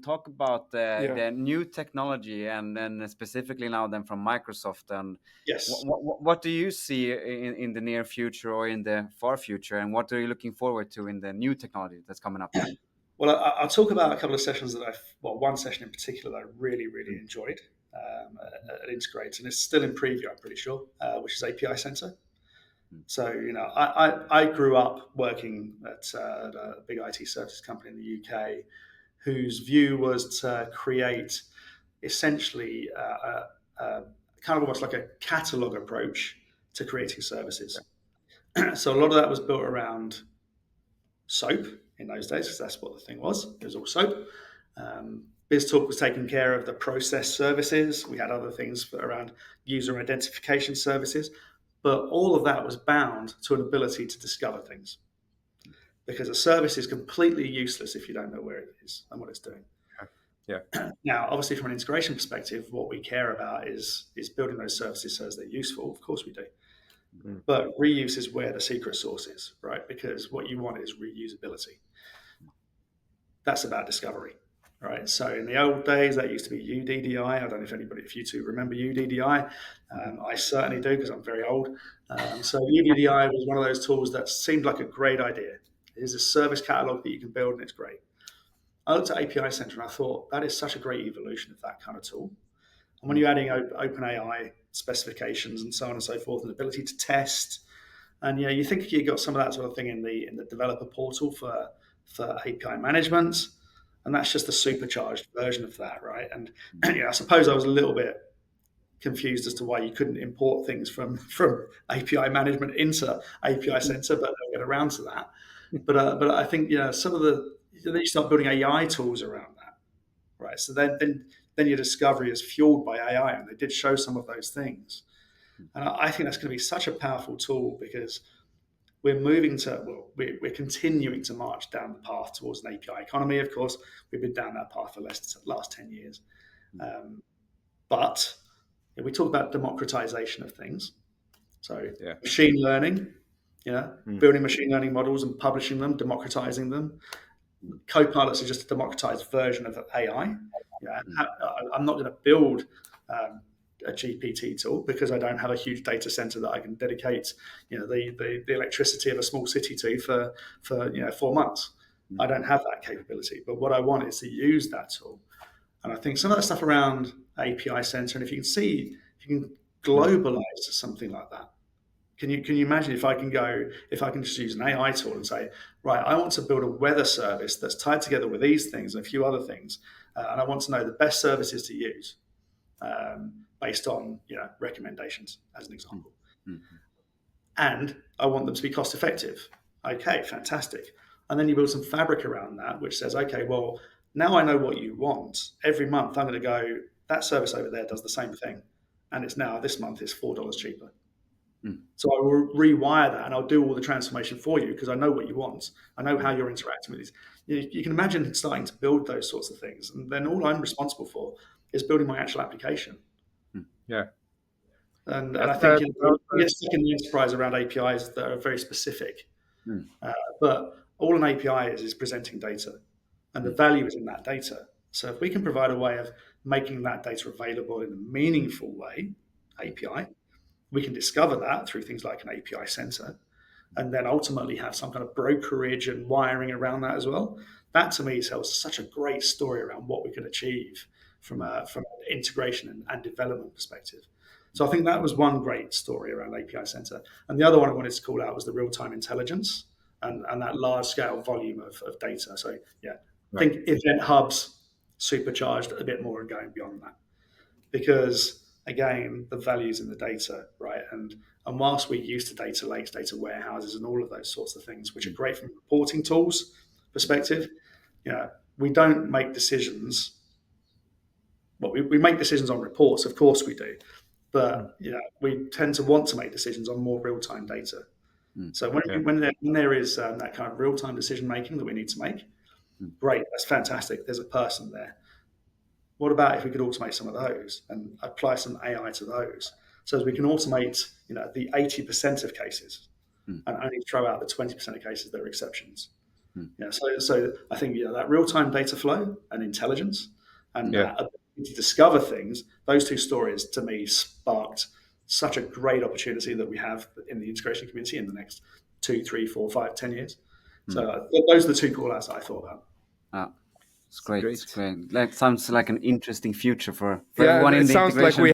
talk about Yeah. the new technology, and then specifically now then from Microsoft. And Yes. what do you see in the near future or in the far future, and what are you looking forward to in the new technology that's coming up? Well, I'll talk about a couple of sessions that one session in particular that I really, really Mm. enjoyed at Integrate, and it's still in preview, I'm pretty sure, which is API Center. Mm. So, I grew up working at a big IT services company in the UK whose view was to create essentially kind of almost like a catalog approach to creating services. So a lot of that was built around SOAP in those days, because that's what the thing was. It was all SOAP. BizTalk was taking care of the process services. We had other things around user identification services, but all of that was bound to an ability to discover things, because a service is completely useless if you don't know where it is and what it's doing. Yeah. Now, obviously, from an integration perspective, what we care about is building those services so as they're useful. Of course, we do. Mm. But reuse is where the secret sauce is, right? Because what you want is reusability. That's about discovery, right? So in the old days, that used to be UDDI. I don't know if you two remember UDDI. I certainly do, because I'm very old. So UDDI was one of those tools that seemed like a great idea. It's a service catalog that you can build, and it's great. I looked at API Center and I thought that is such a great evolution of that kind of tool. And when you're adding OpenAI specifications and so on and so forth, and the ability to test, and you think you got some of that sort of thing in the developer portal for API management, and that's just a supercharged version of that, right? And I suppose I was a little bit confused as to why you couldn't import things from API management into API Center, but they'll get around to that. But I think some of then you start building AI tools around that, right? So then your discovery is fueled by AI, and they did show some of those things. And I think that's going to be such a powerful tool, because we're we're continuing to march down the path towards an API economy. Of course, we've been down that path for the last 10 years. But we talk about democratization of things. So Yeah. machine learning, Mm. building machine learning models and publishing them, democratizing them. Copilots are just a democratized version of AI. I'm not going to build a GPT tool because I don't have a huge data center that I can dedicate, the electricity of a small city to for 4 months. I don't have that capability. But what I want is to use that tool. And I think some of that stuff around API Center, and if you can globalize something like that. Can you imagine if I can just use an AI tool and say, right, I want to build a weather service that's tied together with these things and a few other things, and I want to know the best services to use based on recommendations, as an example, and I want them to be cost effective. Okay, fantastic. And then you build some fabric around that, which says, okay, well, now I know what you want. Every month, I'm going to go, that service over there does the same thing, and it's now this month is $4 cheaper. So I will rewire that, and I'll do all the transformation for you because I know what you want. I know how you're interacting with these. You can imagine starting to build those sorts of things, and then all I'm responsible for is building my actual application. Yeah. And I That's think that. we get stuck in the enterprise around APIs that are very specific. Mm. But all an API is presenting data, and the value is in that data. So if we can provide a way of making that data available in a meaningful way, API, we can discover that through things like an API Center, and then ultimately have some kind of brokerage and wiring around that as well. That to me tells such a great story around what we can achieve from an integration and development perspective. So I think that was one great story around API Center. And the other one I wanted to call out was the real-time intelligence and that large-scale volume of data. So I think event hubs supercharged a bit more and going beyond that. Because again, the value's in the data, right? And whilst we're used to data lakes, data warehouses, and all of those sorts of things, which are great from a reporting tools perspective, we don't make decisions. Well, we make decisions on reports, of course we do, but we tend to want to make decisions on more real-time data. So when there is that kind of real-time decision making that we need to make, great, that's fantastic. There's a person there. What about if we could automate some of those and apply some AI to those, so as we can automate, the 80% of cases and only throw out the 20% of cases that are exceptions? Yeah, so I think that real-time data flow and intelligence and Yeah. that ability to discover things, those two stories to me sparked such a great opportunity that we have in the integration community in the next 2, 3, 4, 5, 10 years. So those are the two call outs that I thought about. It's great. Great. It's great. Like sounds like an interesting future for Yeah, everyone in it the sounds like integration. we